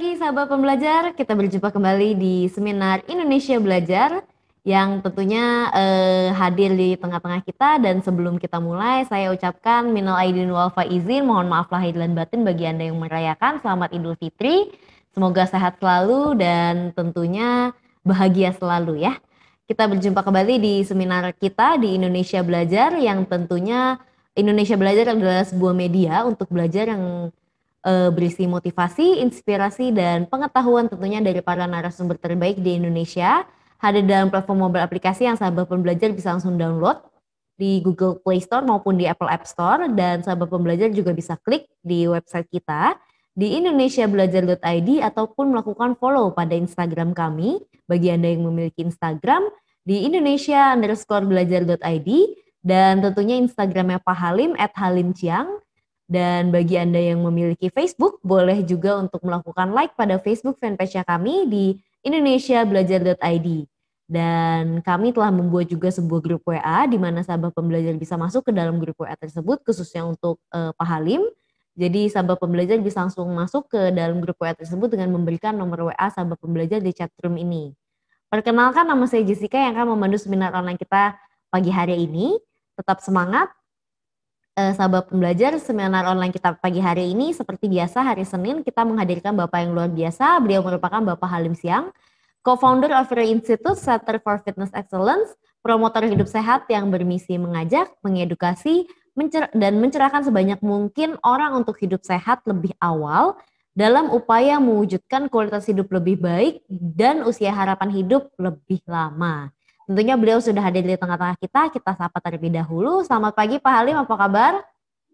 pagi sahabat pembelajar, kita berjumpa kembali di seminar Indonesia Belajar yang tentunya hadir di tengah-tengah kita. Dan sebelum kita mulai, saya ucapkan minal aidin wal faizin, mohon maaf lahir dan batin bagi Anda yang merayakan. Selamat Idul Fitri, semoga sehat selalu dan tentunya bahagia selalu ya. Kita berjumpa kembali di seminar kita di Indonesia Belajar yang tentunya Indonesia Belajar adalah sebuah media untuk belajar yang berisi motivasi, inspirasi, dan pengetahuan tentunya dari para narasumber terbaik di Indonesia. Hadir dalam platform mobile aplikasi yang sahabat pembelajar bisa langsung download di Google Play Store maupun di Apple App Store. Dan sahabat pembelajar juga bisa klik di website kita di indonesiabelajar.id ataupun melakukan follow pada Instagram kami. Bagi Anda yang memiliki Instagram di indonesia_belajar.id dan tentunya Instagramnya Pak Halim @halimciang. Dan bagi Anda yang memiliki Facebook, boleh juga untuk melakukan like pada Facebook fanpage kami di indonesiabelajar.id. Dan kami telah membuat juga sebuah grup WA di mana sahabat pembelajar bisa masuk ke dalam grup WA tersebut khususnya untuk Pak Halim. Jadi sahabat pembelajar bisa langsung masuk ke dalam grup WA tersebut dengan memberikan nomor WA sahabat pembelajar di chat room ini. Perkenalkan, nama saya Jessica yang akan memandu seminar online kita pagi hari ini. Tetap semangat. Sahabat pembelajar, seminar online kita pagi hari ini seperti biasa hari Senin kita menghadirkan Bapak yang luar biasa. Beliau merupakan Bapak Halim Siang, co-founder of Ray Institute Center for Fitness Excellence, promotor hidup sehat yang bermisi mengajak, mengedukasi, dan mencerahkan sebanyak mungkin orang untuk hidup sehat lebih awal dalam upaya mewujudkan kualitas hidup lebih baik dan usia harapan hidup lebih lama. Tentunya beliau sudah hadir di tengah-tengah kita sapa terlebih dahulu. Selamat pagi Pak Halim, apa kabar?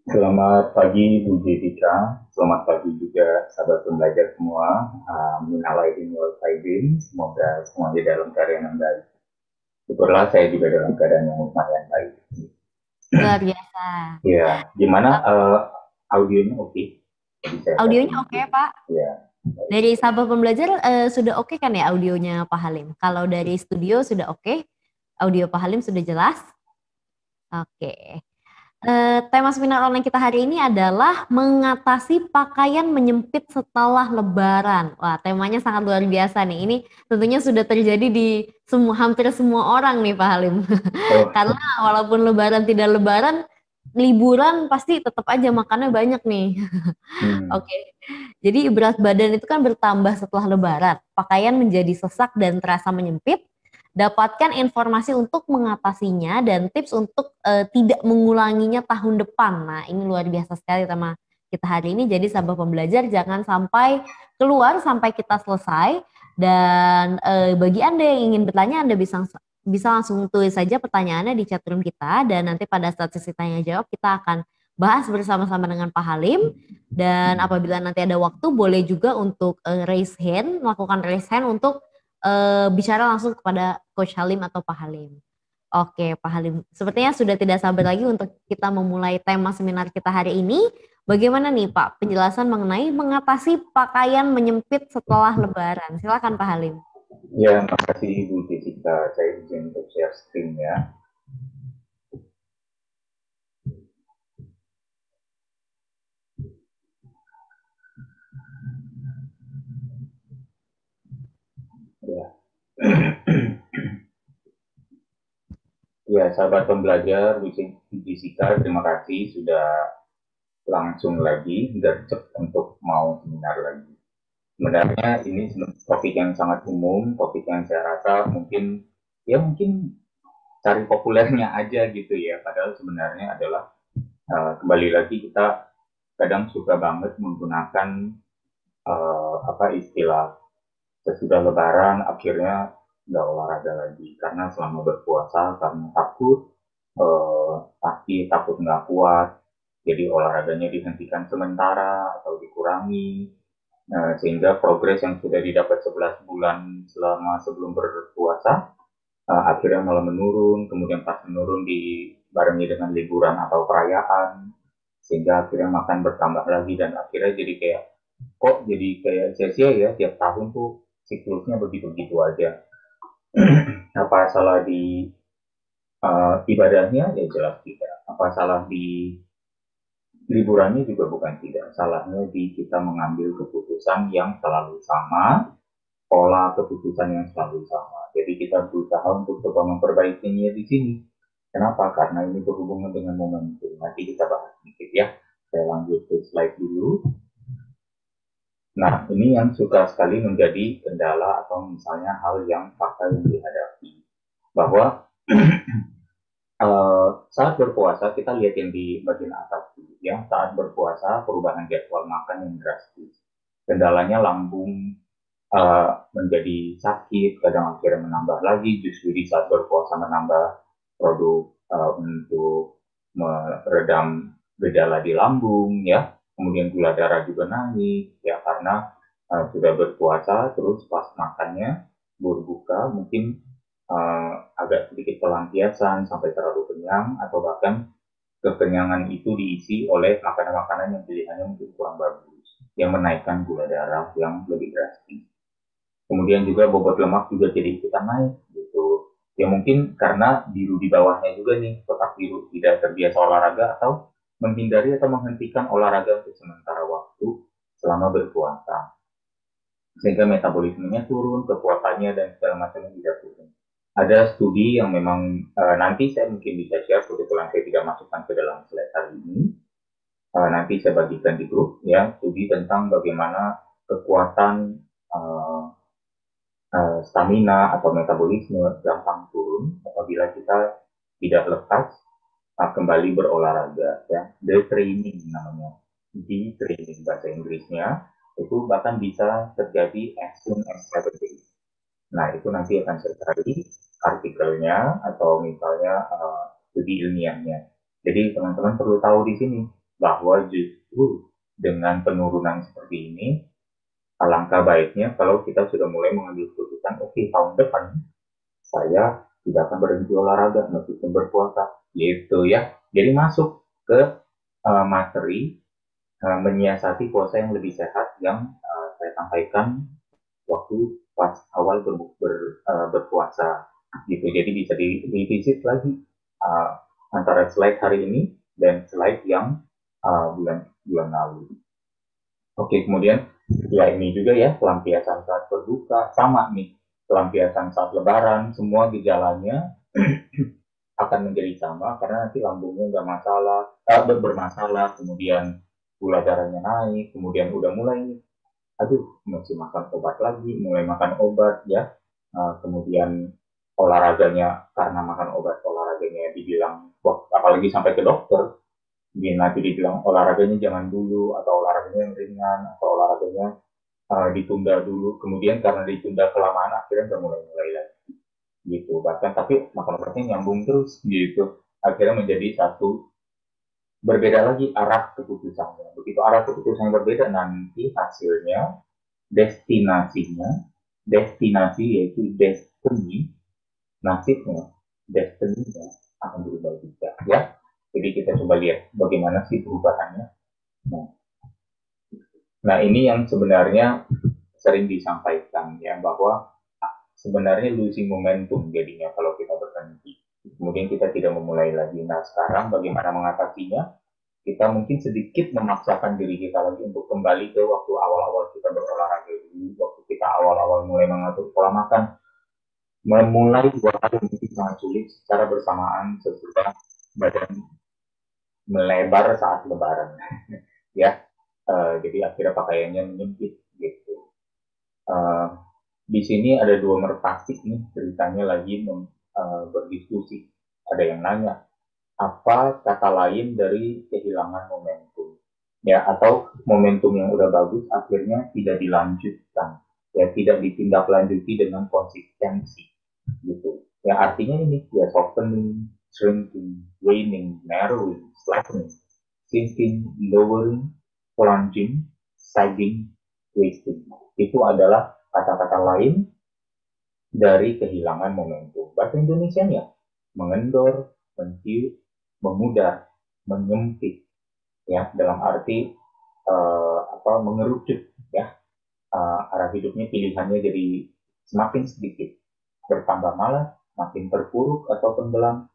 Selamat pagi Bu Jessica, selamat pagi juga sahabat pembelajar semua. Minal aidin wal faizin, semoga semuanya dalam keadaan yang baik. Syukurlah saya juga dalam keadaan yang lumayan baik. Luar biasa. Ya, gimana audionya oke? Audionya oke Pak? Ya. Dari sahabat pembelajar sudah oke kan ya audionya Pak Halim? Kalau dari studio sudah oke, audio Pak Halim sudah jelas? Oke. Tema seminar online kita hari ini adalah mengatasi pakaian menyempit setelah Lebaran. Wah, temanya sangat luar biasa nih. Ini tentunya sudah terjadi di hampir semua orang nih Pak Halim. Karena walaupun Lebaran tidak Lebaran, liburan pasti tetap aja makannya banyak nih. Oke. Jadi berat badan itu kan bertambah setelah Lebaran. Pakaian menjadi sesak dan terasa menyempit. Dapatkan informasi untuk mengatasinya dan tips untuk tidak mengulanginya tahun depan. Nah, ini luar biasa sekali tema kita hari ini. Jadi sahabat pembelajar jangan sampai keluar sampai kita selesai. Dan bagi Anda yang ingin bertanya, Anda bisa langsung tulis saja pertanyaannya di chat room kita. Dan nanti pada saat sesi tanya jawab kita akan bahas bersama-sama dengan Pak Halim. Dan apabila nanti ada waktu boleh juga untuk melakukan raise hand untuk bicara langsung kepada Coach Halim atau Pak Halim. Oke Pak Halim, sepertinya sudah tidak sabar lagi untuk kita memulai tema seminar kita hari ini. Bagaimana nih Pak penjelasan mengenai mengatasi pakaian menyempit setelah Lebaran? Silakan Pak Halim. Ya, terima kasih Bu Jessica. Saya izin untuk share screen ya. Ya. Ya, sahabat pembelajar Bu Jessica, terima kasih sudah langsung lagi gercep untuk mau seminar lagi. Sebenarnya ini topik yang sangat umum, topik yang saya rasa mungkin cari populernya aja gitu ya. Padahal sebenarnya adalah kembali lagi kita kadang suka banget menggunakan istilah sesudah Lebaran akhirnya nggak olahraga lagi karena selama berpuasa karena takut nggak kuat, jadi olahraganya dihentikan sementara atau dikurangi. Sehingga progres yang sudah didapat 11 bulan selama sebelum berpuasa akhirnya malah menurun, kemudian pas menurun dibarengi dengan liburan atau perayaan, sehingga akhirnya makan bertambah lagi dan akhirnya jadi kayak sia-sia ya, tiap tahun tuh siklusnya begitu-begitu aja. Apa salah di ibadahnya? Ya jelas tidak. Apa salah di liburannya juga bukan tidak. Salahnya di kita mengambil keputusan yang selalu sama, pola keputusan yang selalu sama. Jadi kita berusaha untuk coba memperbaikinya di sini. Kenapa? Karena ini berhubungan dengan momentum. Nanti kita bahas sedikit ya. Saya lanjut ke slide dulu. Nah, ini yang suka sekali menjadi kendala atau misalnya hal yang fakta yang dihadapi. Bahwa saat berpuasa, kita lihat yang di bagian atas dulu ya. Saat berpuasa, perubahan jadwal makan yang drastis. Kendalanya lambung menjadi sakit, kadang akhirnya menambah lagi, justru di saat berpuasa menambah produk untuk meredam gejala di lambung ya, kemudian gula darah juga naik ya karena sudah berpuasa terus pas makannya berbuka mungkin agak sedikit pelampiasan sampai terlalu kenyang atau bahkan kekenyangan itu diisi oleh makanan-makanan yang pilihannya mungkin kurang bagus yang menaikkan gula darah yang lebih drastis. Kemudian juga bobot lemak juga jadi ikutan naik gitu. Ya mungkin karena biru di bawahnya juga nih, kotak biru tidak terbiasa olahraga atau menghindari atau menghentikan olahraga untuk sementara waktu selama berpuasa. Sehingga metabolismenya turun, kekuatannya dan segala macamnya tidak turun. Ada studi yang memang nanti saya mungkin bisa share, kebetulan saya tidak masukkan ke dalam slide hari ini. Nanti saya bagikan di grup ya, studi tentang bagaimana kekuatan stamina atau metabolisme gampang turun apabila kita tidak lekas kembali berolahraga ya. The training namanya, the training bahasa Inggrisnya itu bahkan bisa terjadi as soon as 7 days. Nah itu nanti akan saya cari artikelnya atau misalnya studi ilmiahnya. Jadi teman-teman perlu tahu di sini bahwa justru dengan penurunan seperti ini alangkah baiknya kalau kita sudah mulai mengambil keputusan, oke, tahun depan saya tidak akan berhenti olahraga meskipun berpuasa, gitu ya. Jadi masuk ke materi menyiasati puasa yang lebih sehat yang saya sampaikan waktu pas awal berpuasa, gitu. Jadi bisa divisit lagi antara slide hari ini dan slide yang bulan bulan lalu. Oke, kemudian ya ini juga ya pelampiasan saat berbuka sama nih pelampiasan saat lebaran semua gejalanya akan menjadi sama karena nanti lambungnya nggak masalah bermasalah kemudian gula darahnya naik kemudian udah mulai nih aduh mesti makan obat lagi mulai makan obat ya kemudian olahraganya karena makan obat olahraganya dibilang wah apalagi sampai ke dokter dia nanti dibilang olahraganya jangan dulu atau olahraganya yang ringan atau olahraganya ditunda dulu kemudian karena ditunda kelamaan akhirnya udah mulai lagi gitu bahkan tapi makan obatnya nyambung terus gitu akhirnya menjadi satu berbeda lagi arah keputusannya begitu arah keputusannya berbeda nanti hasilnya destinasinya destinasi yaitu destiny nasibnya destiny-nya akan berubah juga ya jadi kita coba lihat bagaimana sih perubahannya. Nah, nah ini yang sebenarnya sering disampaikan ya bahwa sebenarnya losing momentum jadinya kalau kita berhenti. Kemudian kita tidak memulai lagi. Nah sekarang bagaimana mengatasinya? Kita mungkin sedikit memaksakan diri kita lagi untuk kembali ke waktu awal-awal kita berolahraga dulu, waktu kita awal-awal mulai mengatur pola makan. Memulai 2 kali mungkin sangat sulit secara bersamaan sesudah badan melebar saat lebaran. Ya, jadi akhirnya pakaiannya menyempit gitu. Di sini ada 2 merpati nih ceritanya lagi berdiskusi. Ada yang nanya, apa kata lain dari kehilangan momentum? Ya, atau momentum yang udah bagus akhirnya tidak dilanjutkan. Ya, tidak ditindaklanjuti dengan konsistensi. Gitu. Ya, artinya ini ya softening, shrinking, waning, narrowing, slackening, sinking, lowering, plunging, sagging, wasting. Itu adalah kata-kata lain dari kehilangan momentum. Bahasa Indonesia-nya mengendor, mentiup, memudar, menyempit, ya dalam arti mengerucut, ya arah hidupnya pilihannya jadi semakin sedikit, bertambah malas, makin terpuruk atau tenggelam,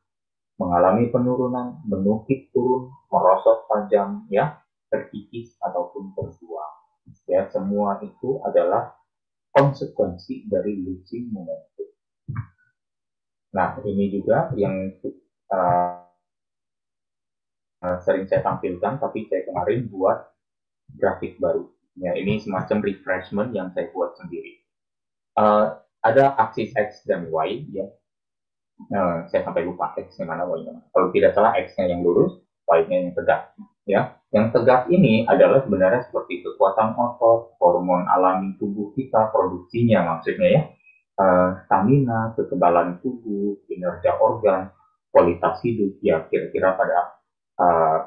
mengalami penurunan, menukik turun, merosot tajam, ya, terkikis ataupun terbuang. Ya, semua itu adalah konsekuensi dari losing momentum. Nah, ini juga yang uh, sering saya tampilkan, tapi saya kemarin buat grafik baru. Ya, ini semacam refreshment yang saya buat sendiri. Ada aksis X dan Y, ya. Saya sampai lupa X-nya mana, Y-nya mana. Kalau tidak salah, X-nya yang lurus, Y-nya yang tegak. Ya, yang tegak ini adalah sebenarnya seperti kekuatan otot, hormon alami tubuh kita, produksinya maksudnya ya, stamina, kekebalan tubuh, kinerja organ, kualitas hidup, ya kira-kira pada uh,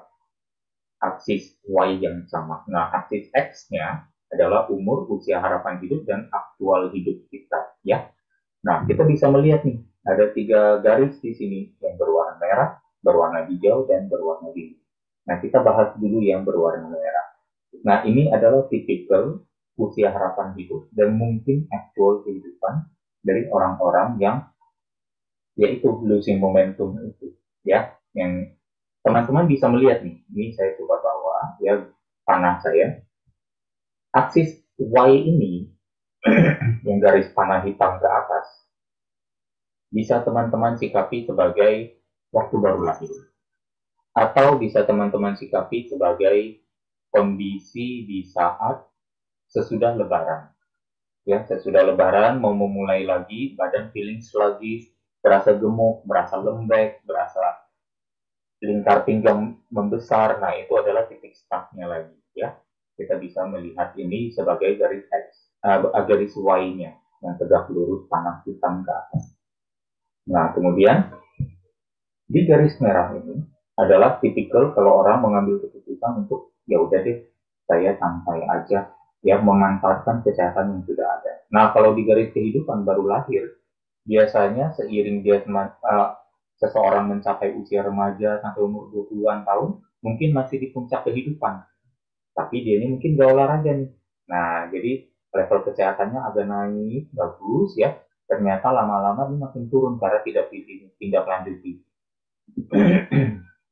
aksis Y yang sama. Nah, aksis X-nya adalah umur, usia harapan hidup, dan aktual hidup kita. Ya, nah kita bisa melihat nih, ada 3 garis di sini yang berwarna merah, berwarna hijau, dan berwarna biru. Nah, kita bahas dulu yang berwarna merah. Nah, ini adalah tipikal usia harapan hidup dan mungkin aktual kehidupan dari orang-orang yang yaitu losing momentum itu, ya, yang teman-teman bisa melihat nih. Ini saya coba bawa ya panah saya. Aksis Y ini yang garis panah hitam ke atas bisa teman-teman sikapi sebagai waktu baru lahir, atau bisa teman-teman sikapi sebagai kondisi di saat sesudah lebaran. Ya, sesudah lebaran mau memulai lagi, badan feeling sluggish, berasa gemuk, berasa lembek, berasa lingkar pinggang membesar. Nah, itu adalah titik startnya lagi, ya. Kita bisa melihat ini sebagai garis X, garis Y-nya yang tegak lurus panah hitam ke atas. Nah, kemudian di garis merah ini adalah tipikal kalau orang mengambil keputusan untuk ya udah deh, saya santai aja, ya, memanfaatkan kesehatan yang sudah ada. Nah, kalau di garis kehidupan baru lahir, biasanya seiring dia seseorang mencapai usia remaja sampai umur 20-an tahun, mungkin masih di puncak kehidupan. Tapi dia ini mungkin gak olahraga nih. Nah, jadi level kesehatannya agak naik, bagus ya. Ternyata lama-lama ini makin turun karena tidak tindak lanjuti.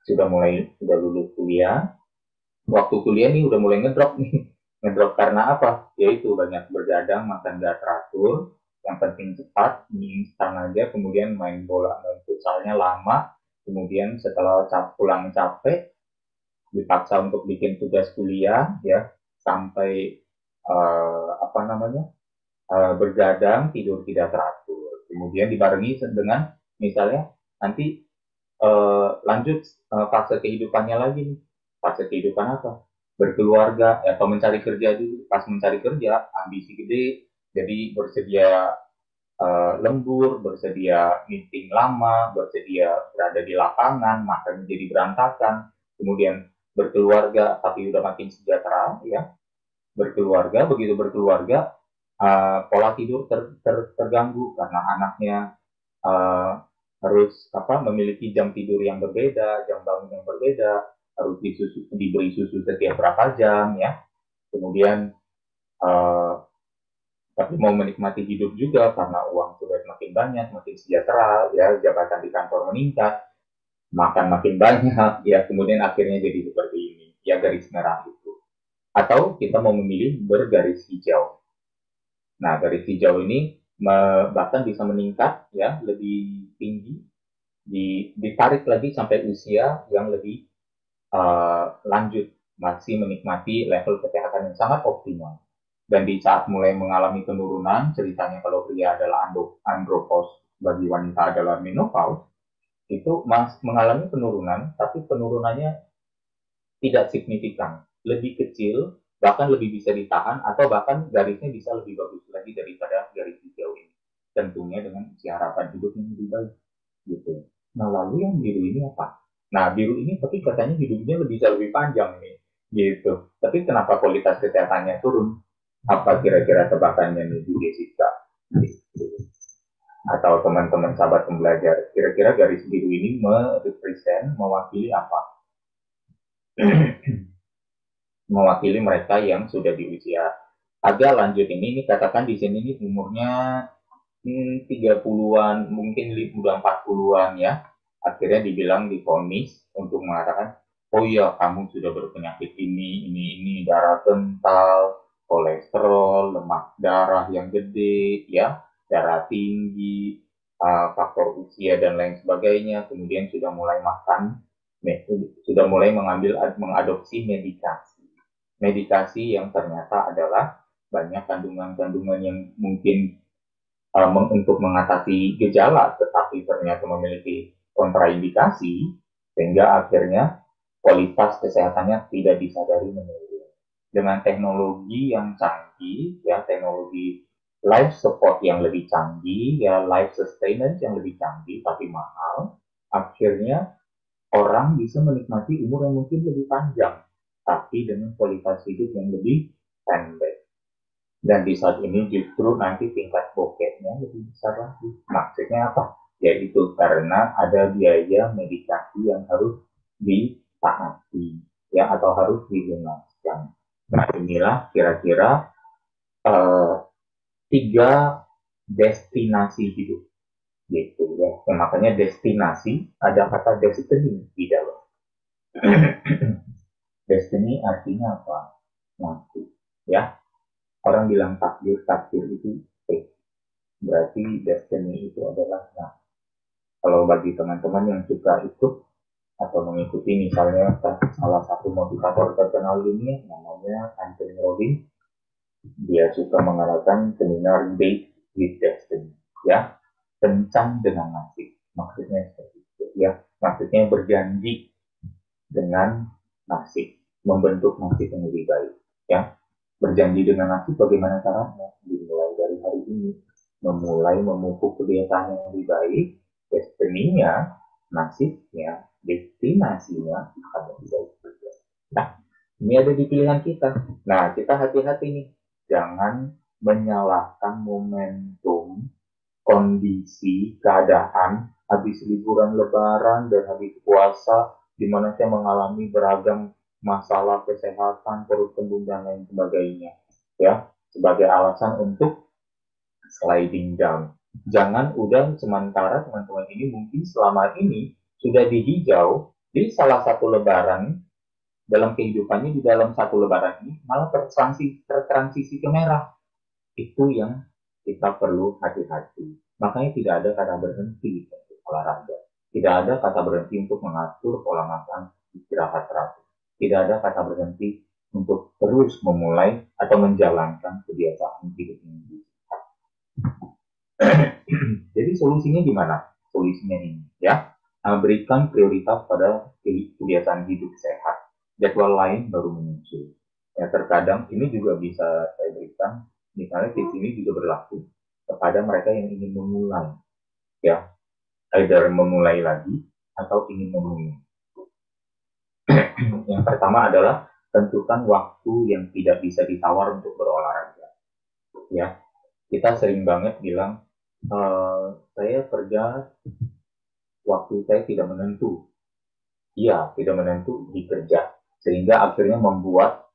sudah lulus kuliah. Waktu kuliah nih udah mulai ngedrop nih. Ngedrop karena apa? Yaitu banyak bergadang, makan gak teratur, yang penting cepat, mie instan aja, kemudian main bola, main futsalnya lama, kemudian setelah pulang capek, dipaksa untuk bikin tugas kuliah, ya, sampai apa namanya, bergadang, tidur tidak teratur, kemudian dibarengi dengan misalnya nanti lanjut fase kehidupannya lagi nih. Fase kehidupan apa? Berkeluarga, atau mencari kerja dulu. Pas mencari kerja, ambisi gede, jadi bersedia lembur, bersedia meeting lama, bersedia berada di lapangan, makan jadi berantakan. Kemudian berkeluarga, tapi udah makin sejahtera, ya. Berkeluarga, begitu berkeluarga, pola tidur terganggu karena anaknya uh, harus memiliki jam tidur yang berbeda, jam bangun yang berbeda, harus diberi susu setiap berapa jam, ya. Kemudian tapi mau menikmati hidup juga karena uang sudah semakin banyak, makin sejahtera, ya, jabatan di kantor meningkat, makan makin banyak, ya, kemudian akhirnya jadi seperti ini, ya, garis merah itu. Atau kita mau memilih bergaris hijau. Nah, garis hijau ini bahkan bisa meningkat, ya, lebih tinggi, ditarik lagi sampai usia yang lebih lanjut, masih menikmati level kesehatan yang sangat optimal. Dan di saat mulai mengalami penurunan, ceritanya kalau pria adalah andropause, bagi wanita adalah menopause, itu mengalami penurunan, tapi penurunannya tidak signifikan, lebih kecil, bahkan lebih bisa ditahan, atau bahkan garisnya bisa lebih bagus lagi daripada garis hijau ini. Tentunya dengan usia harapan hidup yang lebih baik. Gitu. Nah, lalu yang biru ini apa? Nah, biru ini tapi katanya hidupnya bisa lebih panjang nih. Gitu. Tapi kenapa kualitas kesehatannya turun? Apa kira-kira tebakannya nih, Bu Jessica? Gitu. Atau teman-teman sahabat pembelajar, kira-kira garis biru ini merepresent, mewakili apa? Mewakili mereka yang sudah di usia agak lanjut ini katakan di sini nih umurnya 30-an, mungkin udah 40-an, ya. akhirnya dibilang divonis untuk mengatakan, oh iya kamu sudah berpenyakit ini, darah kental, kolesterol, lemak darah yang gede, ya, darah tinggi, faktor usia dan lain sebagainya, kemudian sudah mulai makan, sudah mulai mengadopsi medikasi yang ternyata adalah banyak kandungan-kandungan yang mungkin untuk mengatasi gejala, tetapi ternyata memiliki kontraindikasi, sehingga akhirnya kualitas kesehatannya tidak disadari menurun. Dengan teknologi yang canggih, ya teknologi life support yang lebih canggih, ya life sustenance yang lebih canggih tapi mahal, akhirnya orang bisa menikmati umur yang mungkin lebih panjang, tapi dengan kualitas hidup yang lebih pendek. Dan di saat ini justru nanti tingkat bokehnya lebih besar lagi. Maksudnya apa? Yaitu karena ada biaya medikasi yang harus ditaati, ya, atau harus dilunaskan. Nah inilah kira-kira tiga destinasi hidup, gitu ya. Makanya destinasi ada kata destiny di dalam. Destiny artinya apa? Nanti, ya. Orang bilang takdir, takdir itu berarti destiny itu adalah, nah, kalau bagi teman-teman yang suka ikut atau mengikuti misalnya salah satu motivator terkenal dunia namanya Anthony Robbins, dia suka mengadakan seminar Date with Destiny, ya, kencan dengan nasib, maksudnya seperti itu, ya, maksudnya berjanji dengan nasib, membentuk nasib yang lebih baik, ya. Berjanji dengan nasib bagaimana caranya? Dimulai dari hari ini, memulai memupuk kebiasaan yang lebih baik, destiny-nya, nasibnya, destinasinya akan lebih baik juga. Nah, ini ada di pilihan kita. Nah, kita hati-hati nih, jangan menyalahkan momentum, kondisi, keadaan habis liburan lebaran dan habis puasa, di mana saya mengalami beragam masalah kesehatan, perut kembung dan lain sebagainya, ya, sebagai alasan untuk sliding down. Jangan udah sementara teman-teman ini mungkin selama ini sudah dihijau di salah satu lebaran dalam kehidupannya, di dalam satu lebaran ini malah tertransisi ke merah. Itu yang kita perlu hati-hati. Makanya tidak ada kata berhenti untuk olahraga. Tidak ada kata berhenti untuk mengatur pola makan, istirahat teratur. Tidak ada kata berhenti untuk terus memulai atau menjalankan kebiasaan hidup ini. Jadi solusinya gimana? Solusinya ini, ya, berikan prioritas pada kebiasaan hidup sehat. Jadwal lain baru menyusul. Ya, terkadang ini juga bisa saya berikan, misalnya tips ini juga berlaku kepada mereka yang ingin memulai, ya, either memulai lagi atau ingin memulai. Yang pertama adalah tentukan waktu yang tidak bisa ditawar untuk berolahraga, ya. Kita sering banget bilang, saya kerja, waktu saya tidak menentu. Iya, tidak menentu di kerja, sehingga akhirnya membuat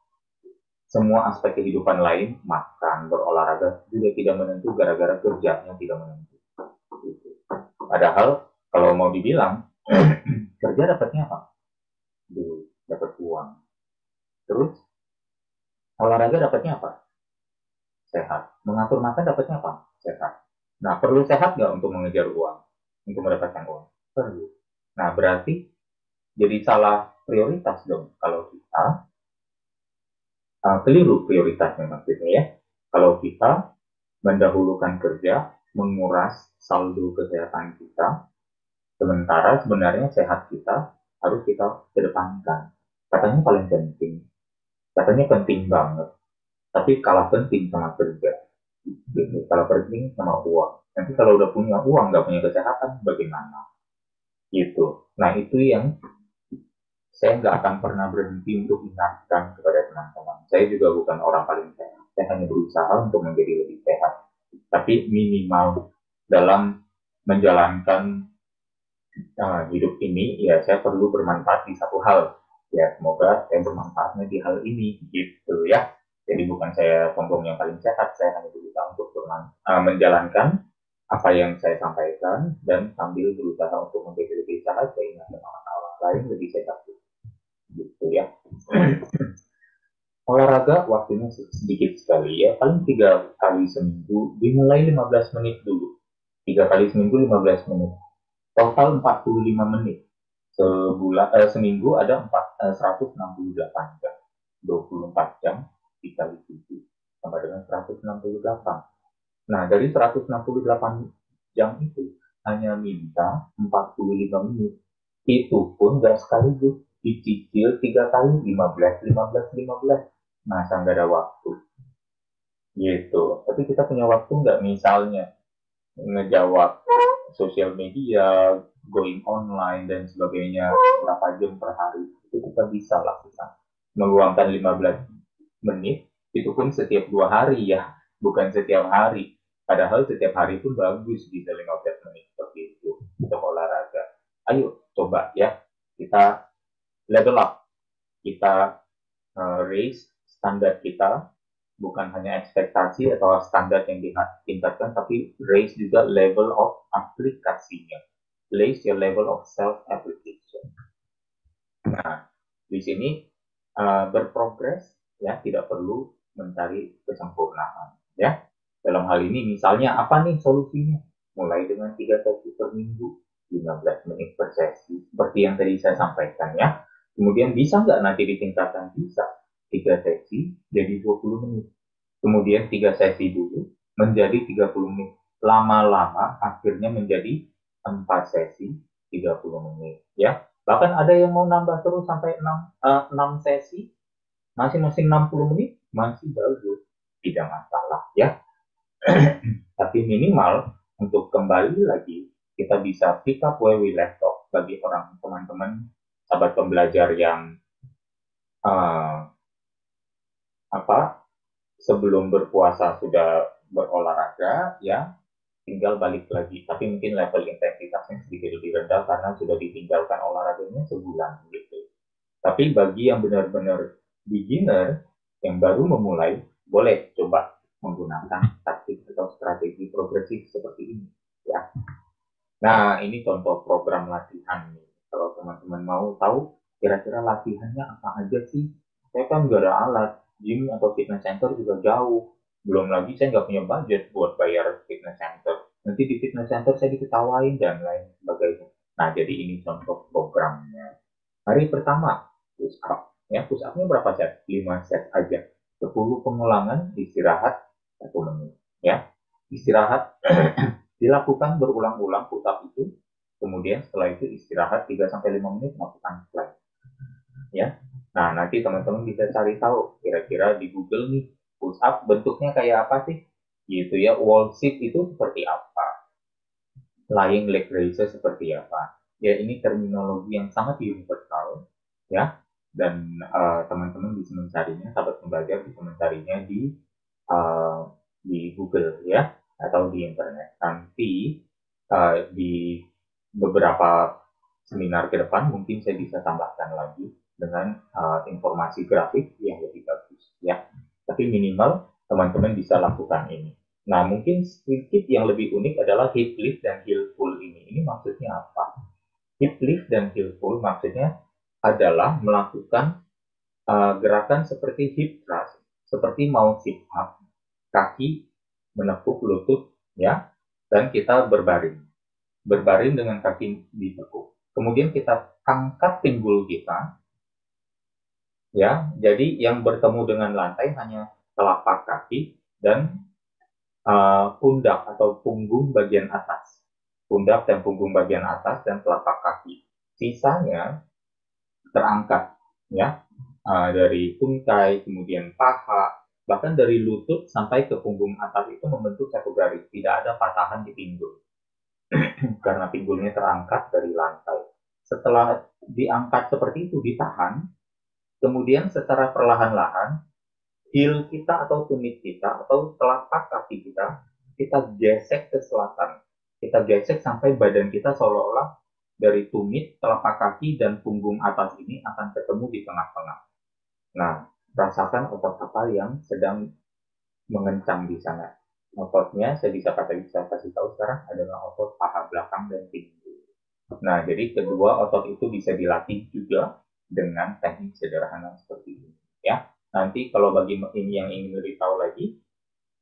semua aspek kehidupan lain, makan, berolahraga, juga tidak menentu gara-gara kerja yang tidak menentu. Padahal kalau mau dibilang, kerja dapatnya apa? Dapat uang. Terus olahraga dapatnya apa? Sehat. Mengatur makan dapatnya apa? Sehat. Nah, perlu sehat nggak untuk mengejar uang? Untuk mendapatkan uang? Perlu. Nah, berarti jadi salah prioritas dong kalau kita keliru prioritasnya, maksudnya, ya. Kalau kita mendahulukan kerja, menguras saldo kesehatan kita, sementara sebenarnya sehat kita harus kita kedepankan. Katanya paling penting, katanya penting banget, tapi kalah penting sama kerja, kalah penting sama uang. Nanti kalau udah punya uang nggak punya kesehatan bagaimana? Gitu. Nah itu yang saya nggak akan pernah berhenti untuk ingatkan kepada teman-teman. Saya juga bukan orang paling sehat. Saya hanya berusaha untuk menjadi lebih sehat. Tapi minimal dalam menjalankan hidup ini, ya saya perlu bermanfaat di satu hal. Ya semoga saya bermanfaatnya di hal ini, gitu ya. Jadi bukan saya sombong yang paling sehat, saya hanya berusaha untuk menjalankan apa yang saya sampaikan dan sambil berusaha untuk menjadi lebih sehat sehingga orang lain lebih sehat gitu ya. Olahraga waktunya sedikit sekali ya, paling 3 kali seminggu, dimulai 15 menit dulu. 3 kali seminggu 15 menit, total 45 menit. Seminggu ada 168 jam, 24 jam dikali 7 sama dengan 168. Nah, dari 168 jam itu hanya minta 45 menit. Itu pun nggak sekaligus, dicicil 3 kali, 15, 15, 15. Masa nggak ada waktu? Gitu. Tapi kita punya waktu nggak, misalnya ngejawab sosial media, going online, dan sebagainya berapa jam per hari. Itu kita bisa lakukan. Meluangkan 15 menit, itu pun setiap 2 hari ya, bukan setiap hari. Padahal setiap hari pun bagus bisa 15 menit seperti itu untuk olahraga. Ayo coba ya, kita level up, kita raise standar kita, bukan hanya ekspektasi atau standar yang ditingkatkan, tapi raise juga level of aplikasinya, raise your level of self application. Nah, di sini berprogres ya, tidak perlu mencari kesempurnaan ya. Dalam hal ini misalnya apa nih solusinya? Mulai dengan 3 sesi per minggu, 15 menit per sesi, seperti yang tadi saya sampaikan ya. Kemudian bisa nggak nanti ditingkatkan? Bisa. 3 sesi jadi 20 menit. Kemudian 3 sesi dulu menjadi 30 menit. Lama-lama akhirnya menjadi 4 sesi 30 menit ya. Bahkan ada yang mau nambah terus sampai 6 sesi, masing-masing 60 menit, masih bagus. Tidak masalah ya. Tapi minimal untuk kembali lagi, kita bisa pick up where we left off. Bagi orang teman-teman, sahabat pembelajar yang uh, sebelum berpuasa sudah berolahraga, ya tinggal balik lagi. Tapi mungkin level intensitasnya sedikit lebih rendah karena sudah ditinggalkan olahraganya sebulan gitu. Tapi bagi yang benar-benar beginner, yang baru memulai, boleh coba menggunakan taktik atau strategi progresif seperti ini. Ya. Nah, ini contoh program latihan nih. Kalau teman-teman mau tahu kira-kira latihannya apa aja sih? Saya kan nggak ada alat, gym atau fitness center juga jauh. Belum lagi saya nggak punya budget buat bayar fitness center. Nanti di fitness center saya diketawain dan lain sebagainya. Nah, jadi ini contoh programnya. Hari pertama, push up. Ya, push up-nya berapa set? 5 set aja. 10 pengulangan, istirahat 1 menit. Ya, istirahat dilakukan berulang-ulang push up itu. Kemudian setelah itu istirahat 3-5 menit, lakukan plank. Ya. Nah, nanti teman-teman bisa cari tahu kira-kira di Google nih, push up bentuknya kayak apa sih? Gitu ya, wall sit itu seperti apa? Lying leg raises seperti apa? Ya, ini terminologi yang sangat universal ya, dan teman-teman bisa mencarinya, sahabat pembelajar bisa mencarinya di Google ya, atau di internet. Nanti di beberapa seminar ke depan mungkin saya bisa tambahkan lagi dengan informasi grafik yang lebih bagus ya. Tapi minimal teman-teman bisa lakukan ini. Nah, mungkin sedikit yang lebih unik adalah hip lift dan heel pull ini. Ini maksudnya apa? Hip lift dan heel pull maksudnya adalah melakukan gerakan seperti hip thrust, seperti mau sit up, kaki menepuk lutut, ya, dan kita berbaring dengan kaki ditekuk. Kemudian kita angkat pinggul kita, ya. Jadi yang bertemu dengan lantai hanya telapak kaki dan pundak atau punggung bagian atas. Pundak dan punggung bagian atas dan telapak kaki. Sisanya terangkat, ya, dari tungkai, kemudian paha, bahkan dari lutut sampai ke punggung atas itu membentuk satu garis. Tidak ada patahan di pinggul karena pinggulnya terangkat dari lantai. Setelah diangkat seperti itu, ditahan, kemudian secara perlahan-lahan heel kita atau tumit kita atau telapak kaki kita gesek ke selatan. Kita gesek sampai badan kita seolah-olah dari tumit, telapak kaki, dan punggung atas ini akan ketemu di tengah-tengah. Nah, rasakan otot apa yang sedang mengencang di sana. Ototnya saya bisa kasih tahu sekarang adalah otot paha belakang dan pinggul. Nah, jadi kedua otot itu bisa dilatih juga dengan teknik sederhana seperti ini. Ya, nanti kalau bagi ini yang ingin lebih tahu lagi,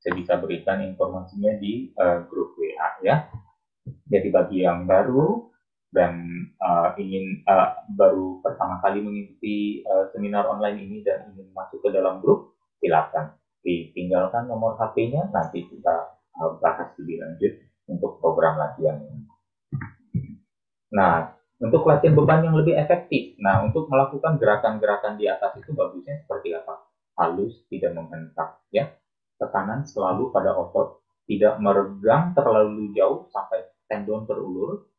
saya bisa berikan informasinya di grup WA ya. Jadi bagi yang baru dan ingin baru pertama kali mengikuti seminar online ini dan ingin masuk ke dalam grup, silakan ditinggalkan nomor HP-nya, nanti kita bahas lebih lanjut untuk program latihan ini. Nah, untuk latihan beban yang lebih efektif, nah untuk melakukan gerakan-gerakan di atas itu bagusnya seperti apa? Halus, tidak menghentak, ya. Tekanan selalu pada otot, tidak meregang terlalu jauh sampai tendon terulur,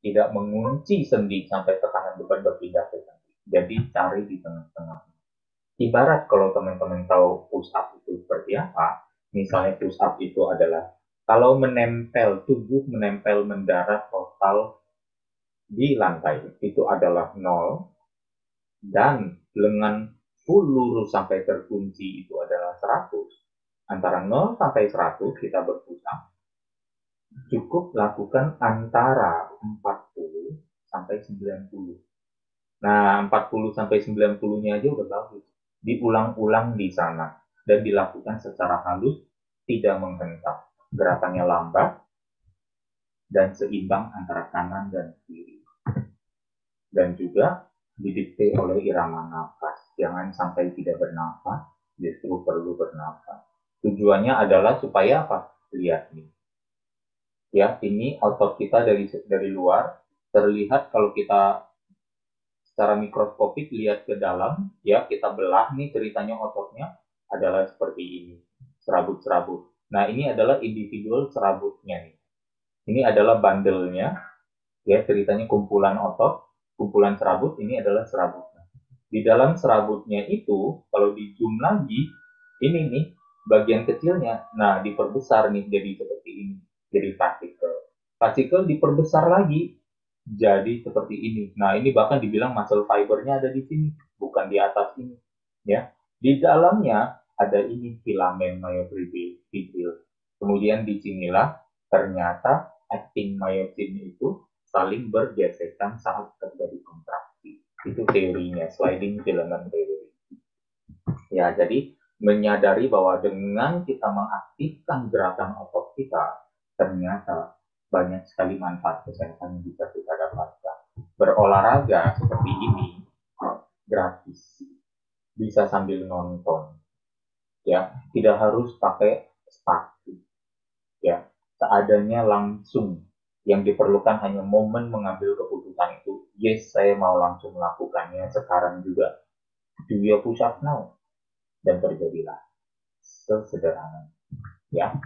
tidak mengunci sendi sampai tekanan beban berpindah ke sendi. Jadi cari di tengah-tengah. Ibarat kalau teman-teman tahu push up itu seperti apa, misalnya push up itu adalah kalau menempel, tubuh menempel mendarat total di lantai itu adalah 0 dan lengan full lurus sampai terkunci itu adalah 100. Antara 0 sampai 100 kita berpush up. Cukup lakukan antara 40 sampai 90. Nah, 40 sampai 90-nya aja udah bagus. Diulang-ulang di sana dan dilakukan secara halus, tidak menghentak. Gerakannya lambat dan seimbang antara kanan dan kiri. Dan juga didikte oleh irama nafas. Jangan sampai tidak bernafas, justru perlu bernafas. Tujuannya adalah supaya apa? Lihat nih. Ya, ini otot kita dari luar terlihat kalau kita secara mikroskopik lihat ke dalam, ya kita belah nih ceritanya ototnya adalah seperti ini, serabut-serabut. Nah, ini adalah individual serabutnya nih. Ini adalah bandelnya, ya ceritanya kumpulan otot, kumpulan serabut, ini adalah serabutnya. Di dalam serabutnya itu, kalau di zoom lagi, ini nih bagian kecilnya, nah diperbesar nih jadi seperti ini, jadi partikel. Partikel diperbesar lagi, jadi seperti ini. Nah, ini bahkan dibilang muscle fibernya ada di sini, bukan di atas ini. Ya, di dalamnya ada ini filamen myofibril. Kemudian di sinilah ternyata actin myosin itu saling bergesekan saat terjadi kontraksi. Itu teorinya, sliding filament theory. Ya, jadi menyadari bahwa dengan kita mengaktifkan gerakan otot kita, ternyata banyak sekali manfaat kesehatan yang bisa kita dapatkan. Berolahraga seperti ini gratis, bisa sambil nonton, ya tidak harus pakai sepatu, ya seadanya langsung. Yang diperlukan hanya momen mengambil keputusan itu. Yes, saya mau langsung melakukannya sekarang juga. Do your push up now, dan terjadilah sesederhana, ya.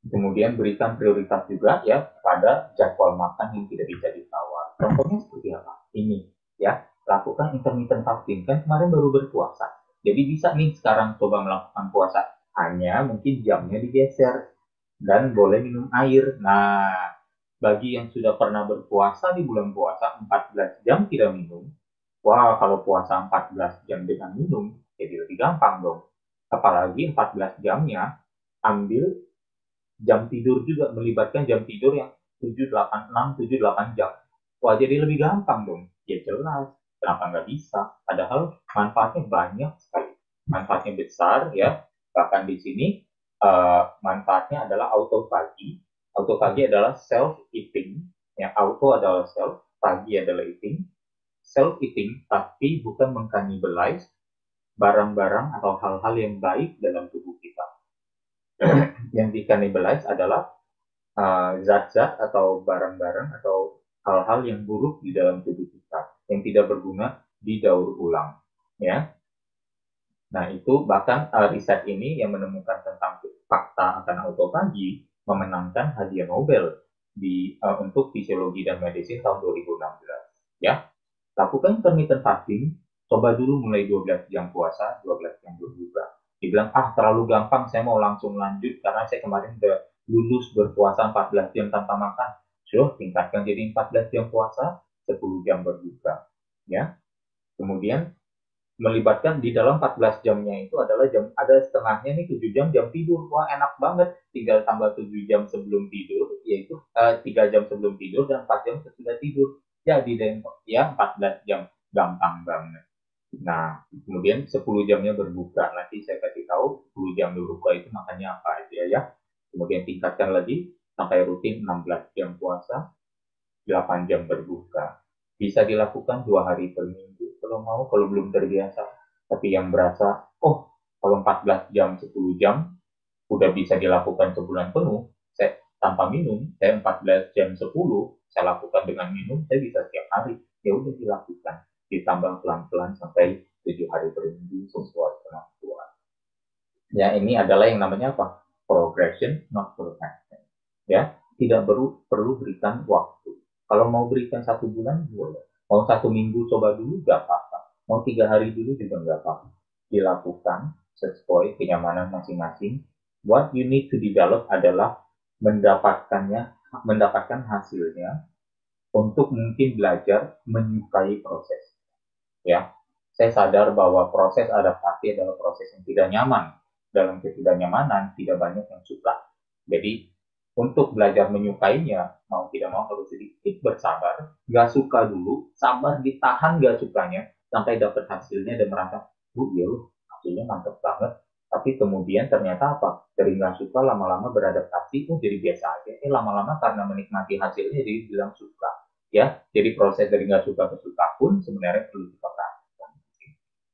Kemudian berikan prioritas juga ya pada jadwal makan yang tidak bisa ditawar. Contohnya seperti apa? Ini ya, lakukan intermittent fasting. Kan kemarin baru berpuasa. Jadi bisa nih sekarang coba melakukan puasa. Hanya mungkin jamnya digeser dan boleh minum air. Nah, bagi yang sudah pernah berpuasa di bulan puasa 14 jam tidak minum, wah kalau puasa 14 jam dengan minum jadi lebih gampang dong. Apalagi 14 jamnya ambil jam tidur juga, melibatkan jam tidur yang 7, 8, 6, 7, 8 jam. Wah, jadi lebih gampang dong. Ya jelas, kenapa nggak bisa? Padahal manfaatnya banyak sekali. Manfaatnya besar ya. Bahkan di sini manfaatnya adalah autofagi. Autofagi adalah self-eating. Yang auto adalah self, fagi adalah eating. Self-eating, tapi bukan mengkanibalize barang-barang atau hal-hal yang baik dalam tubuh kita. Yang dikanibalize adalah zat-zat atau barang-barang atau hal-hal yang buruk di dalam tubuh kita yang tidak berguna didaur ulang, ya. Nah, itu bahkan riset ini yang menemukan tentang fakta akan autofagi memenangkan hadiah Nobel untuk fisiologi dan medicine tahun 2016, ya. Lakukan intermittent fasting, coba dulu mulai 12 jam puasa, 12 jam berbuka. Dibilang, terlalu gampang, saya mau langsung lanjut karena saya kemarin udah lulus berpuasa 14 jam tanpa makan. So, tingkatkan jadi 14 jam puasa, 10 jam berbuka. Ya. Kemudian, melibatkan di dalam 14 jamnya itu adalah ada setengahnya nih 7 jam jam tidur. Wah, enak banget, tinggal tambah 7 jam sebelum tidur, yaitu 3 jam sebelum tidur dan 4 jam sesudah tidur. Jadi deh ya 14 jam, gampang banget. Nah, kemudian 10 jamnya berbuka. Nanti saya kasih tahu 10 jam berbuka itu makannya apa aja ya. Kemudian tingkatkan lagi sampai rutin 16 jam puasa, 8 jam berbuka. Bisa dilakukan 2 hari per minggu kalau mau, kalau belum terbiasa. Tapi yang berasa, oh, kalau 14 jam, 10 jam, udah bisa dilakukan sebulan penuh, saya tanpa minum, saya 14 jam 10, saya lakukan dengan minum, saya bisa setiap hari. Ya udah dilakukan, ditambah pelan-pelan sampai 7 hari per minggu sesuai kemampuan. Ya, ini adalah yang namanya apa? Progression, not perfection. Ya, tidak perlu berikan waktu. Kalau mau berikan 1 bulan, boleh. Mau 1 minggu coba dulu, gak apa-apa. Mau 3 hari dulu juga gak apa-apa. Dilakukan sesuai kenyamanan masing-masing. What you need to develop adalah mendapatkan hasilnya untuk mungkin belajar menyukai proses. Ya, saya sadar bahwa proses adaptasi adalah proses yang tidak nyaman. Dalam ketidaknyamanan, tidak banyak yang suka. Jadi, untuk belajar menyukainya, mau tidak mau harus sedikit bersabar, gak suka dulu, sabar ditahan gak sukanya, sampai dapat hasilnya dan merasa, ya loh, hasilnya mantap banget. Tapi kemudian ternyata apa? Dari gak suka lama-lama beradaptasi, jadi biasa aja. Lama-lama karena menikmati hasilnya, jadi bilang suka. Ya, jadi proses dari gak suka ke suka pun sebenarnya perlu diperhatikan.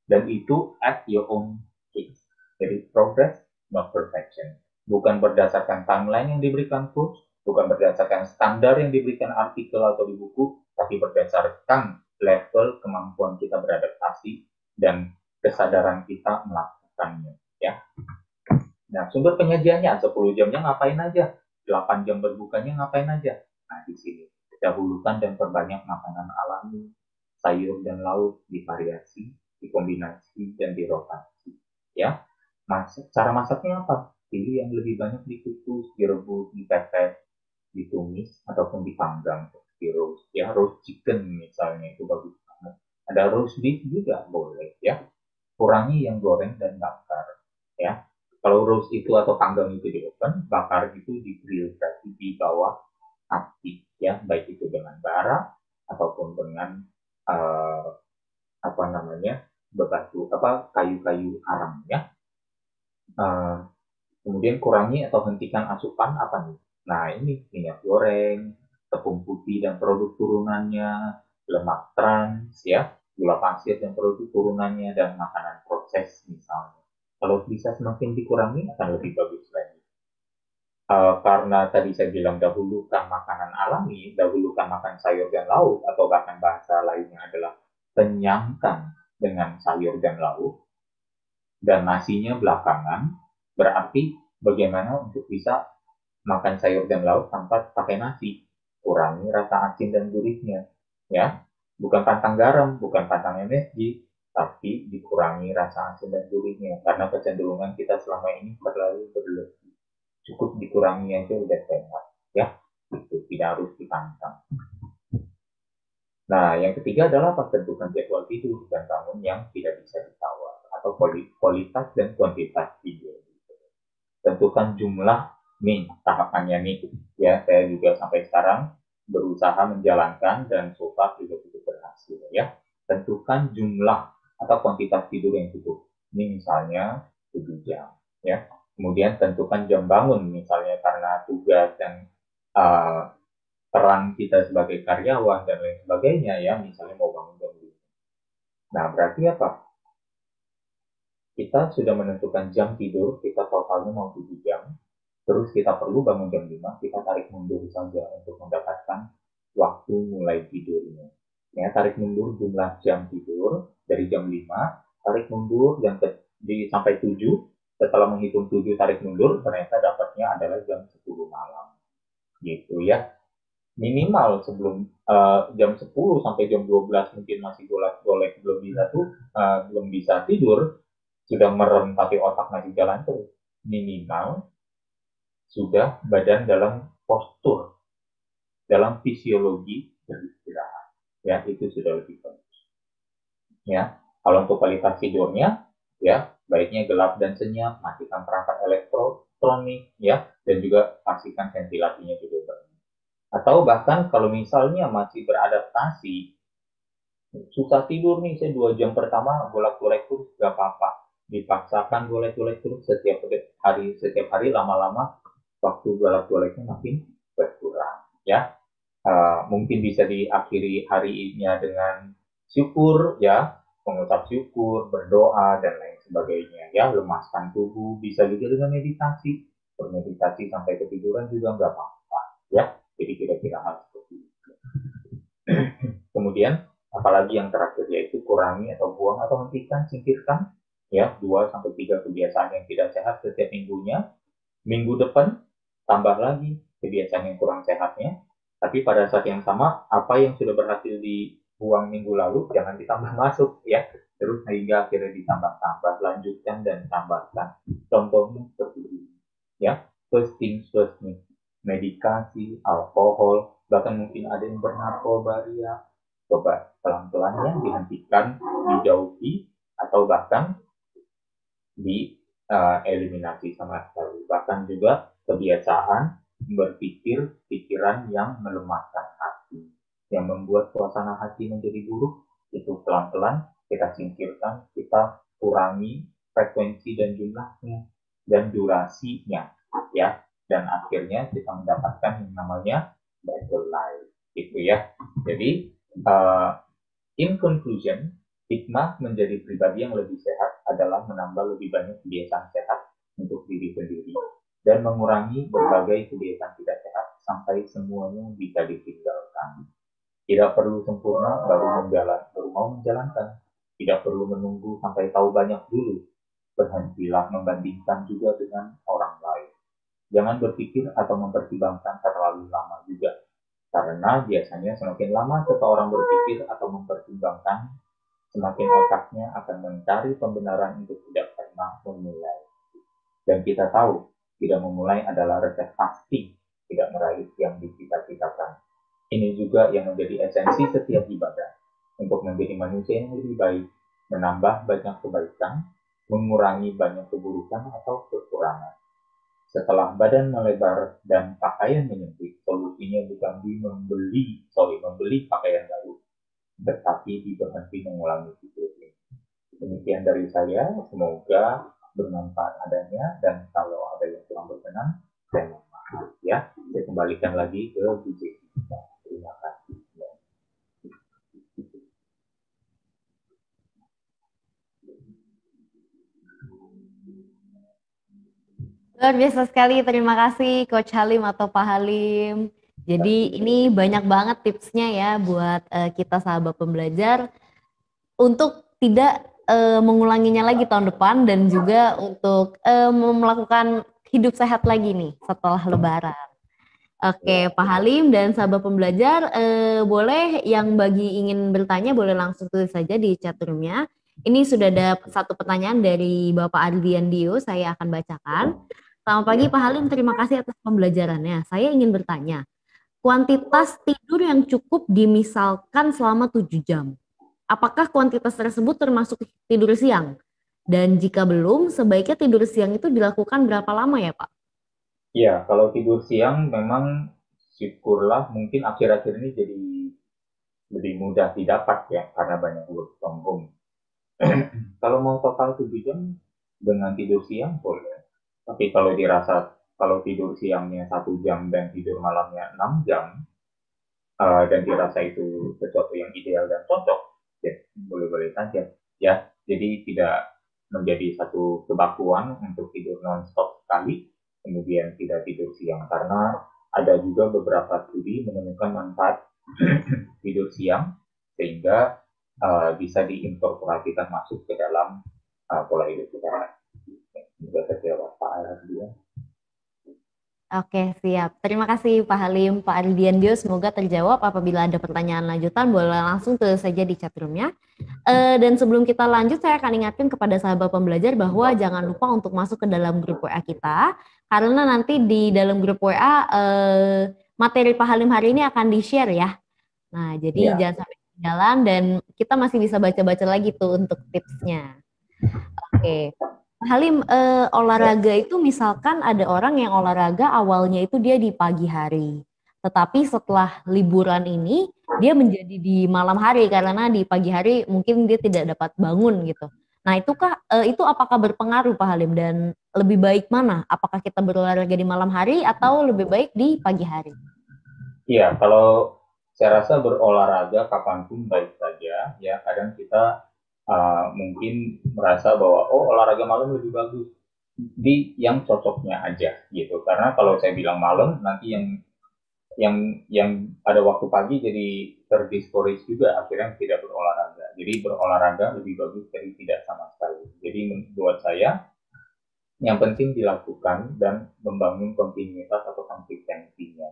Dan itu at your own pace. Jadi progress, not perfection. Bukan berdasarkan timeline yang diberikan coach, bukan berdasarkan standar yang diberikan artikel atau di buku, tapi berdasarkan level kemampuan kita beradaptasi dan kesadaran kita melakukannya. Ya. Nah, sumber penyajiannya 10 jamnya ngapain aja? 8 jam berbukanya ngapain aja? Nah, di sini dahulukan dan perbanyak makanan alami, sayur dan lauk, divariasi, dikombinasi dan dirotasi. Ya, cara masaknya apa? Pilih yang lebih banyak dikukus, direbus, dipepes, ditumis ataupun dipanggang, di roast. Ya, roast chicken misalnya itu bagus banget. Ada roast beef juga boleh ya. Kurangi yang goreng dan bakar ya. Kalau roast itu atau panggang itu di oven, bakar itu di grill, berarti di bawah api ya, baik itu dengan bara ataupun dengan uh, apa namanya bebatu apa kayu-kayu arang ya. Kemudian kurangi atau hentikan asupan apa nih? Nah, ini minyak goreng, tepung putih dan produk turunannya, lemak trans ya, gula pasir dan produk turunannya, dan makanan proses misalnya. Kalau bisa semakin dikurangi akan lebih bagus lagi. Karena tadi saya bilang dahulukan makanan alami, dahulukan makan sayur dan lauk, atau bahkan bahasa lainnya adalah kenyangkan dengan sayur dan lauk, dan nasinya belakangan, berarti bagaimana untuk bisa makan sayur dan lauk tanpa pakai nasi. Kurangi rasa asin dan gurihnya. Ya, bukan pantang garam, bukan pantang MSG, tapi dikurangi rasa asin dan gurihnya. Karena kecenderungan kita selama ini terlalu berlebih. Cukup dikurangi aja udah sehat. Ya, itu tidak harus dipantang. Nah, yang ketiga adalah tentukan jadwal tidur dan bangun yang tidak bisa ditawar, atau kualitas dan kuantitas tidur. Tentukan jumlah nih tahapannya nih ya, saya juga sampai sekarang berusaha menjalankan dan so far juga cukup berhasil ya. Tentukan jumlah atau kuantitas tidur yang cukup, ini misalnya 7 jam ya. Kemudian tentukan jam bangun misalnya karena tugas dan peran kita sebagai karyawan dan lain sebagainya ya, misalnya mau bangun jam 5. Nah, berarti apa? Kita sudah menentukan jam tidur, kita totalnya mau 7 jam, terus kita perlu bangun jam 5, kita tarik mundur saja untuk mendapatkan waktu mulai tidurnya. Ya, tarik mundur jumlah jam tidur dari jam 5, tarik mundur sampai 7, setelah menghitung 7 tarik mundur, ternyata dapatnya adalah jam 10 malam. Gitu ya. Minimal sebelum jam 10 sampai jam 12 mungkin masih golek belum bisa tidur, sudah merem tapi otak masih jalan terus, minimal sudah badan dalam postur, dalam fisiologi beristirahat. Ya, itu sudah lebih bagus. Ya, Kalau untuk kualitas tidurnya, ya baiknya gelap dan senyap, matikan perangkat elektronik, ya, dan juga pastikan ventilasinya juga bersih. Atau bahkan kalau misalnya masih beradaptasi, susah tidur nih, saya 2 jam pertama bolak-balik terus, gak apa-apa. Dipaksakan bolak-balik terus setiap hari lama-lama waktu bolak-baliknya makin berkurang. Ya, mungkin bisa diakhiri harinya dengan syukur, ya, mengucap syukur, berdoa dan lain sebagainya, ya, lemaskan tubuh, bisa juga dengan meditasi, bermeditasi sampai ketiduran juga nggak apa-apa, ya, jadi kira-kira hal seperti itu. Kemudian apalagi yang terakhir yaitu kurangi atau buang atau hentikan, singkirkan, ya, 2 sampai 3 kebiasaan yang tidak sehat setiap minggunya. Minggu depan tambah lagi kebiasaan yang kurang sehatnya, tapi pada saat yang sama apa yang sudah berhasil dibuang minggu lalu jangan ditambah masuk, ya, terus sehingga akhirnya ditambah-tambah, lanjutkan dan tambahkan. Contohnya seperti ini, ya, first things first nih, medikasi, alkohol, bahkan mungkin ada yang bernarkoba, ya, coba pelan-pelannya dihentikan, dijauhi, atau bahkan di eliminasi sama sekali. Bahkan juga kebiasaan berpikir pikiran yang melemahkan hati, yang membuat suasana hati menjadi buruk, itu pelan-pelan kita singkirkan, kita kurangi frekuensi dan jumlahnya dan durasinya, ya, dan akhirnya kita mendapatkan yang namanya better life, gitu ya. Jadi in conclusion, hikmah menjadi pribadi yang lebih sehat adalah menambah lebih banyak kebiasaan sehat untuk diri sendiri dan mengurangi berbagai kebiasaan tidak sehat sampai semuanya bisa ditinggalkan. Tidak perlu sempurna baru mau menjalankan. Tidak perlu menunggu sampai tahu banyak dulu. Berhentilah membandingkan juga dengan orang lain. Jangan berpikir atau mempertimbangkan terlalu lama juga. Karena biasanya semakin lama seseorang berpikir atau mempertimbangkan, semakin otaknya akan mencari pembenaran untuk tidak pernah memulai. Dan kita tahu, tidak memulai adalah resep pasti tidak meraih yang dicita-citakan. Ini juga yang menjadi esensi setiap ibadah, untuk menjadi manusia yang lebih baik, menambah banyak kebaikan, mengurangi banyak keburukan atau kekurangan. Setelah badan melebar dan pakaian menyempit, solusinya bukan membeli pakaian baru, tetapi berhenti mengulangi itu. Demikian dari saya, semoga bermanfaat adanya, dan kalau ada yang kurang berkenan, saya mohon maaf, ya. Saya kembalikan lagi ke Bu Jessica. Terima kasih. Luar biasa sekali, terima kasih Coach Halim atau Pak Halim. Jadi ini banyak banget tipsnya ya buat kita sahabat pembelajar untuk tidak mengulanginya lagi tahun depan, dan juga untuk melakukan hidup sehat lagi nih setelah Lebaran. Oke, Pak Halim dan sahabat pembelajar, boleh yang bagi ingin bertanya boleh langsung tulis saja di chat room-nya. Ini sudah ada satu pertanyaan dari Bapak Ardian Dio, saya akan bacakan. Selamat pagi Pak Halim, terima kasih atas pembelajarannya. Saya ingin bertanya, kuantitas tidur yang cukup dimisalkan selama 7 jam. Apakah kuantitas tersebut termasuk tidur siang? Dan jika belum, sebaiknya tidur siang itu dilakukan berapa lama ya Pak? Ya, kalau tidur siang memang syukurlah mungkin akhir-akhir ini jadi lebih mudah didapat, ya, karena banyak work from home. Kalau mau total 7 jam dengan tidur siang boleh. Tapi kalau dirasa kalau tidur siangnya 1 jam dan tidur malamnya 6 jam, dan dirasa itu sesuatu yang ideal dan cocok, ya boleh-boleh saja, ya. Jadi tidak menjadi satu kebakuan untuk tidur non-stop sekali, kemudian tidak tidur siang, karena ada juga beberapa studi menemukan manfaat tidur siang sehingga bisa diinkorporasikan masuk ke dalam pola hidup kita. Juga terjawab Pak Ardian. Oke, siap. Terima kasih Pak Halim, Pak Ardian Dio. Semoga terjawab. Apabila ada pertanyaan lanjutan, boleh langsung tulis saja di chat room-nya. Dan sebelum kita lanjut, saya akan ingatkan kepada sahabat pembelajar bahwa jangan lupa untuk masuk ke dalam grup WA kita. Karena nanti di dalam grup WA, materi Pak Halim hari ini akan di-share ya. Nah, jadi jangan sampai jalan dan kita masih bisa baca-baca lagi tuh untuk tipsnya. Oke. Halim, olahraga itu misalkan ada orang yang olahraga awalnya itu dia di pagi hari. Tetapi setelah liburan ini, dia menjadi di malam hari karena di pagi hari mungkin dia tidak dapat bangun gitu. Nah, itu apakah berpengaruh Pak Halim dan lebih baik mana? Apakah kita berolahraga di malam hari atau lebih baik di pagi hari? Iya, kalau saya rasa berolahraga kapanpun baik saja. Ya, kadang kita mungkin merasa bahwa oh olahraga malam lebih bagus di yang cocoknya aja gitu. Karena kalau saya bilang malam nanti yang ada waktu pagi jadi terdiscourage juga akhirnya tidak berolahraga. Jadi berolahraga lebih bagus dari tidak sama sekali. Jadi buat saya yang penting dilakukan dan membangun kontinuitas atau konsistensinya.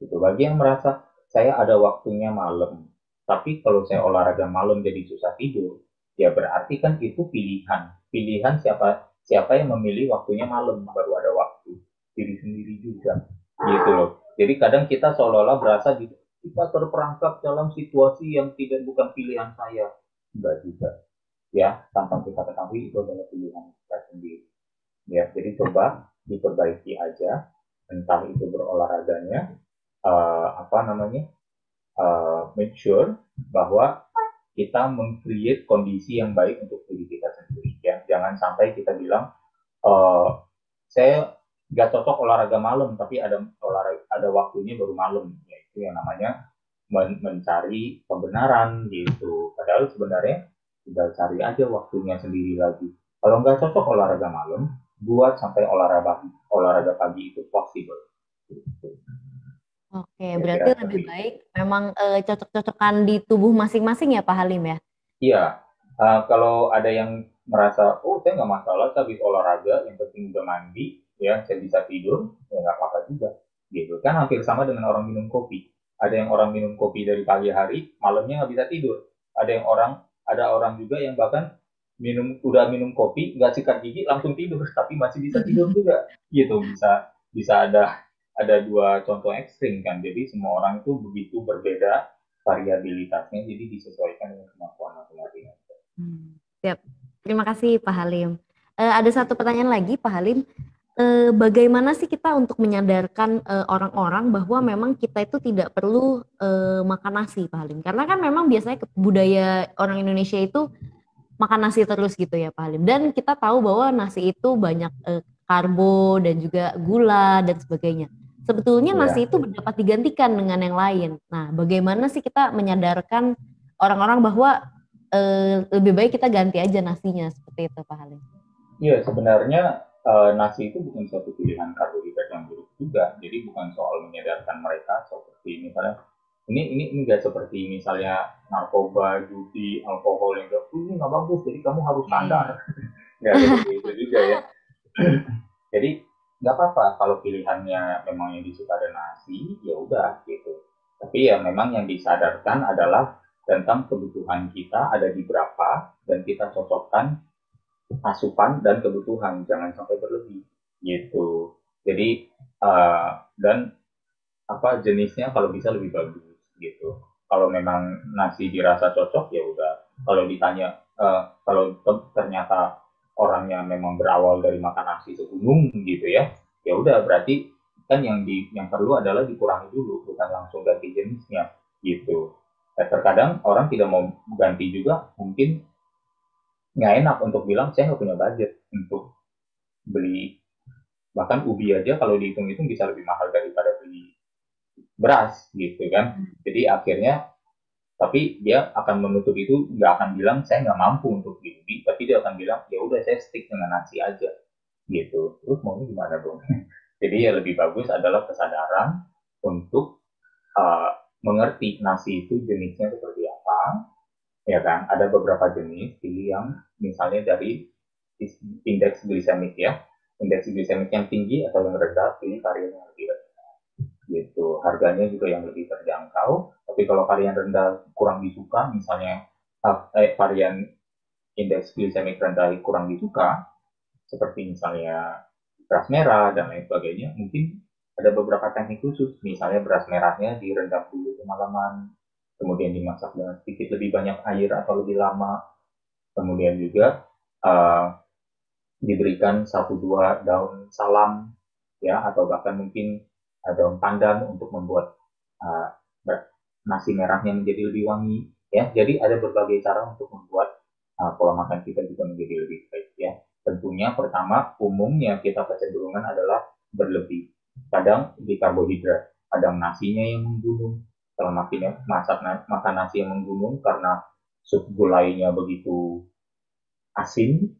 Itu bagi yang merasa saya ada waktunya malam, tapi kalau saya olahraga malam jadi susah tidur, ya berarti kan itu pilihan. Pilihan siapa siapa yang memilih waktunya malam baru ada waktu diri sendiri juga, gitu loh. Jadi kadang kita seolah-olah berasa kita terperangkap dalam situasi yang tidak bukan pilihan saya, enggak juga. Ya, tanpa kita ketahui itu adalah pilihan kita sendiri. Ya, jadi coba diperbaiki aja, entah itu berolahraganya, apa namanya, make sure bahwa kita meng-create kondisi yang baik untuk diri kita sendiri. Ya, jangan sampai kita bilang, saya nggak cocok olahraga malam, tapi ada waktunya baru malam. Ya, itu yang namanya mencari pembenaran gitu. Padahal sebenarnya tinggal cari aja waktunya sendiri lagi. Kalau nggak cocok olahraga malam, buat sampai olahraga pagi itu possible. Gitu. Oke, Kira-kira berarti lebih seperti itu. baik memang cocok-cocokan di tubuh masing-masing ya Pak Halim ya? Iya, kalau ada yang merasa, oh saya nggak masalah, saya habis olahraga, yang penting udah mandi, ya saya bisa tidur, ya nggak apa-apa juga. Gitu kan hampir sama dengan orang minum kopi. Ada yang orang minum kopi dari pagi hari, malamnya nggak bisa tidur. Ada orang juga yang bahkan udah minum kopi, nggak sikat gigi langsung tidur, tapi masih bisa tidur juga. Gitu bisa bisa ada dua contoh ekstrim kan. Jadi semua orang itu begitu berbeda variabilitasnya, jadi disesuaikan dengan kemampuan masing-masing. Siap. Terima kasih Pak Halim. Ada satu pertanyaan lagi Pak Halim. Bagaimana sih kita untuk menyadarkan orang-orang bahwa memang kita itu tidak perlu makan nasi Pak Halim? Karena kan memang biasanya budaya orang Indonesia itu makan nasi terus gitu ya Pak Halim. Dan kita tahu bahwa nasi itu banyak karbo dan juga gula dan sebagainya. Sebetulnya nasi Ya, itu dapat digantikan dengan yang lain. Nah, bagaimana sih kita menyadarkan orang-orang bahwa lebih baik kita ganti aja nasinya seperti itu Pak Halim? iya sebenarnya nasi itu bukan suatu pilihan karbohidrat yang buruk juga. Jadi bukan soal menyadarkan mereka seperti misalnya ini nggak seperti misalnya narkoba, judi, alkohol yang ini nggak bagus, jadi kamu harus sadar. Nggak seperti itu juga ya. Jadi nggak apa-apa kalau pilihannya memang yang disuka ada nasi, ya udah gitu. Tapi ya memang yang disadarkan adalah tentang kebutuhan kita ada di berapa dan kita cocokkan asupan dan kebutuhan, jangan sampai berlebih gitu. Jadi dan apa jenisnya kalau bisa lebih bagus gitu. Kalau memang nasi dirasa cocok ya udah. Kalau ditanya kalau ternyata orangnya memang berawal dari makan nasi segunung gitu ya, ya udah berarti kan yang perlu adalah dikurangi dulu, bukan langsung ganti jenisnya gitu. Terkadang orang tidak mau ganti juga mungkin nggak enak untuk bilang saya nggak punya budget untuk beli, bahkan ubi aja kalau dihitung-hitung bisa lebih mahal daripada beli beras gitu kan. Jadi akhirnya tapi dia akan menutup itu, nggak akan bilang saya nggak mampu untuk beli ubi, tapi dia akan bilang ya udah saya stick dengan nasi aja gitu. Terus maunya gimana dong? Jadi ya lebih bagus adalah kesadaran untuk mengerti nasi itu jenisnya seperti apa, ya kan? Ada beberapa jenis, pilih yang misalnya dari indeks glisemik ya, indeks glisemik yang tinggi atau yang rendah, pilih varian yang lebih rendah gitu. Harganya juga yang lebih terjangkau, tapi kalau varian rendah kurang disuka, misalnya varian indeks glisemik rendah kurang disuka, seperti misalnya beras merah dan lain sebagainya, mungkin ada beberapa teknik khusus, misalnya beras merahnya direndam dulu semalaman, kemudian dimasak dengan sedikit lebih banyak air atau lebih lama, kemudian juga uh, diberikan satu dua daun salam ya, atau bahkan mungkin daun pandan untuk membuat uh, nasi merahnya menjadi lebih wangi ya. Jadi ada berbagai cara untuk membuat pola makan kita juga menjadi lebih baik ya. Tentunya pertama umumnya kita kecenderungan adalah berlebih. Kadang di karbohidrat, kadang nasinya yang menggunung. Kalau makan nasi yang menggunung karena sup gulainya begitu asin,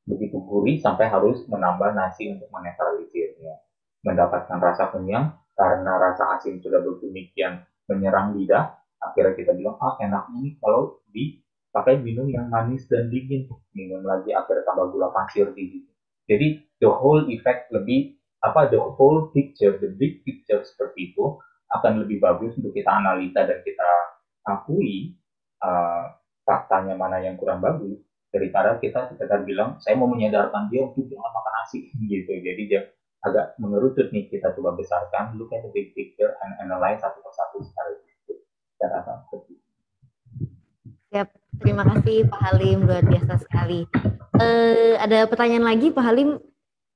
begitu gurih sampai harus menambah nasi untuk menetralisirnya. Mendapatkan rasa kenyang karena rasa asin sudah demikian menyerang lidah, akhirnya kita bilang, enaknya nih kalau dipakai minum yang manis dan dingin. Minum lagi akhirnya tambah gula pasir di situ. Jadi the whole effect the whole picture, the big picture seperti itu akan lebih bagus untuk kita analisa dan kita akui faktanya mana yang kurang bagus daripada kita sekedar bilang saya mau menyadarkan dia untuk jangan makan nasi gitu. Jadi dia agak mengerucut nih, kita coba besarkan, look at the big picture and analyze satu persatu secara seperti itu. Siap, terima kasih Pak Halim, luar biasa sekali. Ada pertanyaan lagi Pak Halim.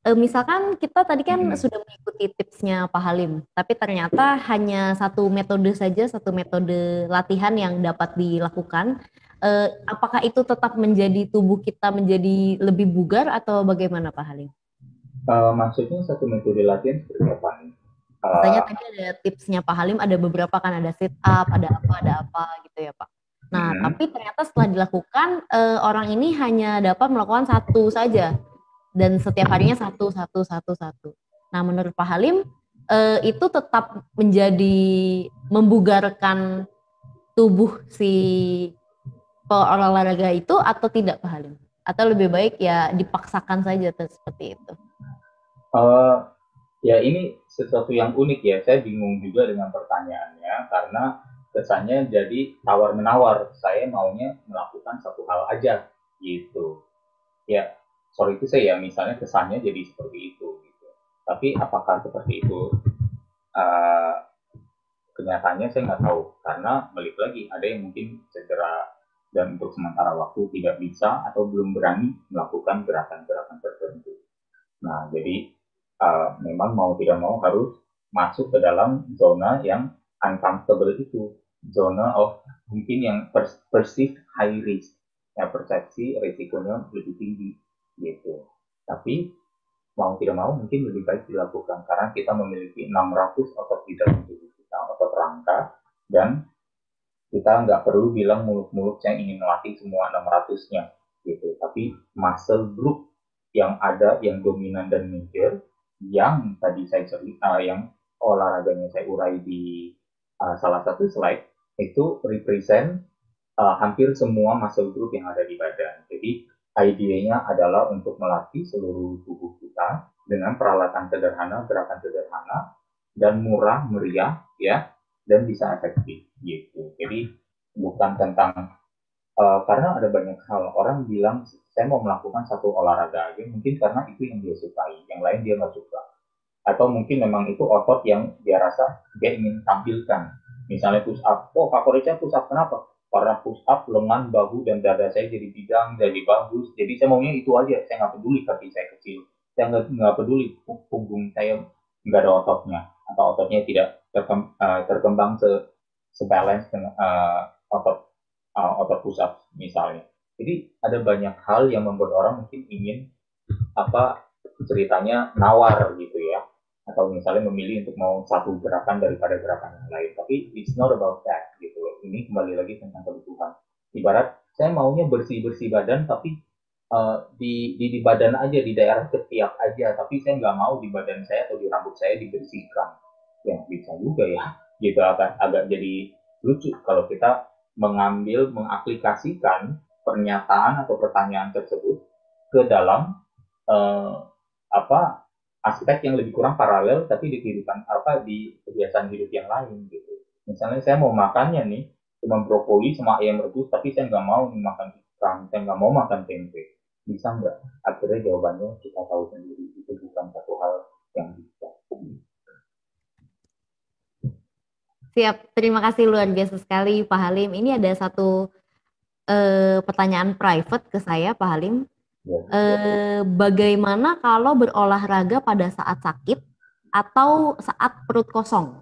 Misalkan kita tadi kan sudah mengikuti tipsnya Pak Halim, tapi ternyata hanya satu metode saja, satu metode latihan yang dapat dilakukan. Apakah itu tetap menjadi tubuh kita menjadi lebih bugar atau bagaimana Pak Halim? Maksudnya satu metode latihan seperti apa nih? Misalnya tadi ada tipsnya Pak Halim, ada beberapa kan, ada sit up, ada apa gitu ya Pak. Nah, tapi ternyata setelah dilakukan, orang ini hanya dapat melakukan satu saja. Dan setiap harinya satu. Nah, menurut Pak Halim, itu tetap menjadi membugarkan tubuh si olahraga itu atau tidak Pak Halim? Atau lebih baik ya dipaksakan saja seperti itu? Ya ini sesuatu yang unik ya, saya bingung juga dengan pertanyaannya karena kesannya jadi tawar-menawar, saya maunya melakukan satu hal aja gitu. Ya, sorry itu saya ya, misalnya kesannya jadi seperti itu gitu. Tapi apakah seperti itu? Kenyataannya saya nggak tahu karena balik lagi ada yang mungkin cedera dan untuk sementara waktu tidak bisa atau belum berani melakukan gerakan-gerakan tertentu. Nah, jadi memang mau tidak mau harus masuk ke dalam zona yang uncomfortable itu, zona of mungkin yang perceived high risk, ya persepsi risikonya lebih tinggi gitu. Tapi mau tidak mau mungkin lebih baik dilakukan karena kita memiliki 600 otot di dalam tubuh kita, otot rangka, dan kita nggak perlu bilang muluk-muluk saya ingin melatih semua 600-nya gitu. Tapi muscle group yang ada yang dominan dan major yang tadi saya cerita, yang olahraganya saya urai di salah satu slide itu represent hampir semua muscle group yang ada di badan. Jadi idenya adalah untuk melatih seluruh tubuh kita dengan peralatan sederhana, gerakan sederhana, dan murah meriah ya, dan bisa efektif gitu. Jadi bukan tentang karena ada banyak hal orang bilang saya mau melakukan satu olahraga aja, mungkin karena itu yang dia sukai, yang lain dia nggak suka, atau mungkin memang itu otot yang dia rasa dia ingin tampilkan. Misalnya push up, favoritnya push up, kenapa? Karena push up lengan, bahu, dan dada saya jadi bidang, jadi bagus, jadi saya maunya itu aja, saya nggak peduli kaki saya kecil, saya nggak peduli punggung saya nggak ada ototnya, atau ototnya tidak terkembang sebalance dengan otot push up misalnya. Jadi ada banyak hal yang membuat orang mungkin ingin ceritanya nawar gitu ya, atau misalnya memilih untuk mau satu gerakan daripada gerakan yang lain. Tapi it's not about that gitu loh. Ini kembali lagi tentang kebutuhan. Ibarat saya maunya bersih-bersih badan, tapi di badan aja, di daerah ketiak aja, tapi saya nggak mau di badan saya atau di rambut saya dibersihkan. Ya bisa juga ya, gitu agak jadi lucu kalau kita mengaplikasikan pernyataan atau pertanyaan tersebut ke dalam eh, aspek yang lebih kurang paralel tapi di kehidupan di kebiasaan hidup yang lain gitu. Misalnya saya mau makannya nih cuma brokoli sama ayam rebus, tapi saya nggak mau makan ikan, saya nggak mau makan tempe, bisa nggak? Akhirnya jawabannya kita tahu sendiri, itu bukan satu hal yang bisa. Siap, terima kasih luar biasa sekali Pak Halim. Ini ada satu pertanyaan private ke saya Pak Halim. Ya, Bagaimana kalau berolahraga pada saat sakit atau saat perut kosong?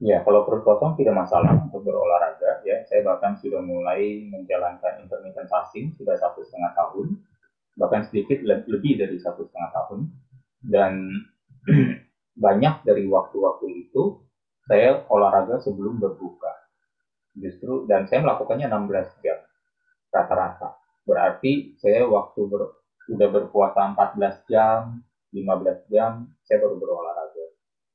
ya, kalau perut kosong tidak masalah untuk berolahraga. Ya, saya bahkan sudah mulai menjalankan intermittent fasting sudah 1,5 tahun, bahkan sedikit lebih dari 1,5 tahun. Dan banyak dari waktu-waktu itu saya olahraga sebelum berbuka. Justru dan saya melakukannya 16 jam rata-rata. Berarti saya udah berpuasa 14 jam, 15 jam, saya baru berolahraga.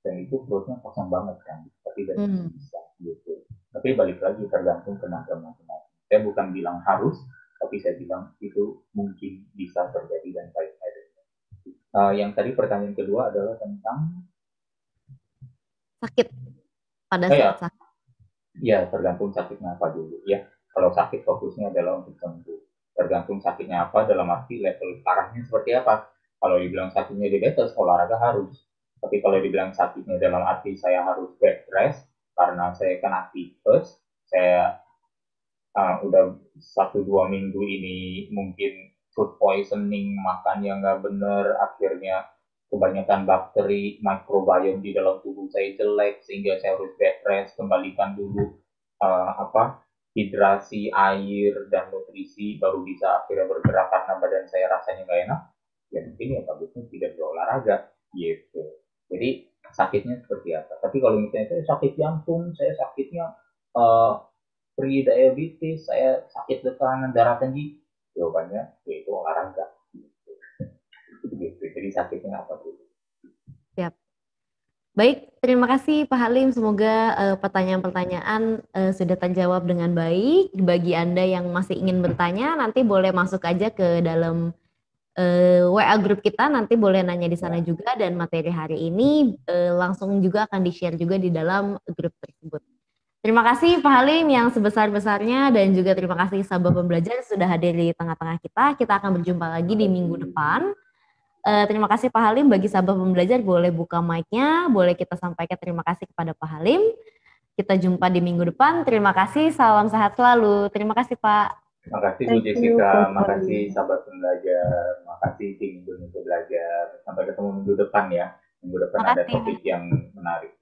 Dan itu perutnya kosong banget kan, tapi dan masih Hmm, bisa gitu. Tapi balik lagi tergantung tenaga masing-masing. Saya bukan bilang harus, tapi saya bilang itu mungkin bisa terjadi dan baik adanya. Yang tadi pertanyaan kedua adalah tentang sakit pada saat ya, sakit. ya tergantung sakitnya apa dulu ya. Kalau sakit fokusnya adalah untuk sembuh. Tergantung sakitnya apa dalam arti level parahnya seperti apa. Kalau dibilang sakitnya diabetes, olahraga harus. Tapi kalau dibilang sakitnya dalam arti saya harus bed rest karena saya kena tipes, saya udah 1-2 minggu ini mungkin food poisoning, makan yang nggak bener, akhirnya kebanyakan bakteri microbiome di dalam tubuh saya jelek sehingga saya harus bed rest, kembalikan dulu apa hidrasi air dan nutrisi baru bisa akhirnya bergerak karena badan saya rasanya nggak enak. Ya mungkin ya bagusnya tidak berolahraga gitu. Jadi sakitnya seperti apa? Tapi kalau misalnya saya sakit jantung, saya sakitnya uh, pre-diabetes, saya sakit tekanan darah tinggi, jawabannya yaitu olahraga. Gitu. Jadi sakitnya apa dulu? Siap. Baik, terima kasih Pak Halim. Semoga pertanyaan-pertanyaan sudah terjawab dengan baik. Bagi Anda yang masih ingin bertanya, nanti boleh masuk aja ke dalam WA grup kita, nanti boleh nanya di sana Ya, juga, dan materi hari ini langsung juga akan di-share juga di dalam grup tersebut. Terima kasih Pak Halim yang sebesar-besarnya, dan juga terima kasih sahabat pembelajar sudah hadir di tengah-tengah kita. Kita akan berjumpa lagi di minggu depan. Terima kasih Pak Halim. Bagi sahabat pembelajar boleh buka mic-nya, boleh kita sampaikan terima kasih kepada Pak Halim. Kita jumpa di minggu depan. Terima kasih, salam sehat selalu. Terima kasih Pak. makasih Bu Thank you, Jessica, Coach makasih Fadli. sahabat pembelajar, makasih tim Indonesia Belajar. Sampai ketemu minggu depan ya. Minggu depan Terima ada kasih. topik yang menarik.